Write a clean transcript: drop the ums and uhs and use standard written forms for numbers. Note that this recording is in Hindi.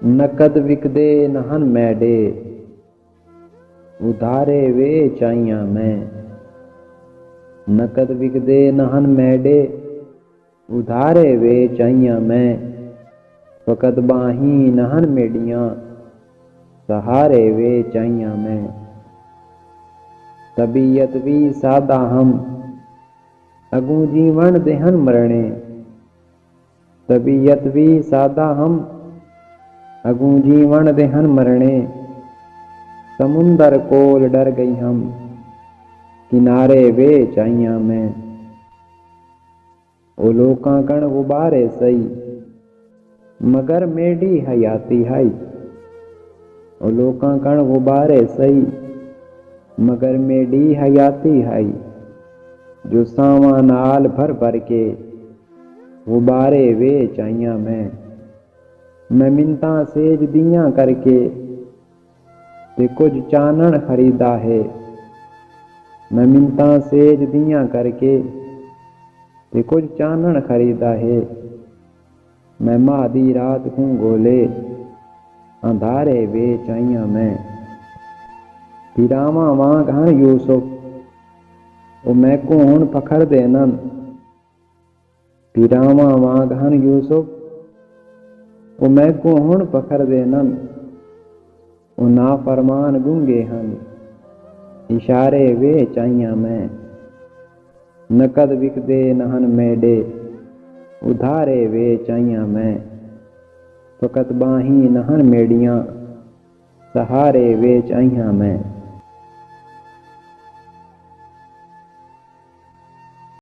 नकद विकदे नहन मैडे, उधारे वे चाइया मैं। नकद विकदे नहन मैडे, उधारे वे चाइया मैं। फकत बाही नहन मेडियां, सहारे वे चाइया मैं। तबीयत भी सादा हम, अगू जीवन देहन मरणे। तबीयत भी सादा हम, अगू जीवन देहन मरणे। समुंदर कोल डर गई हम, किनारे वे चाइया मैं। ओ लोकां कण गुबारे सही, मगर मेडी हयाती हाई। ओ लोकां कण गुबारे सही, मगर मेडी हयाती हाई। जो सावा नाल भर भर के, गुबारे वे चाइया मैं मिन्ता सेज दियां करके, ते कुछ चानन खरीदा है। मैं मिन्ता सेज दियां करके, ते कुछ चानन खरीदा है। मैं मादी रात हूँ गोले, अंधारे वे चाइया मैं। पिरावा वां घन यूसुफ, ओ मैं कौन पखड़ देनन। पिरावा वां घन यूसुफ, ओ मैं कौन पखड़ देनन। ओ नाफरमान गूंगे हन, इशारे वे चाइया मैं। नकद विकदे नहन मेडे, उधारे वे चाइया मैं। फकत बाही नहन मेडियां, सहारे वे चाइया मैं।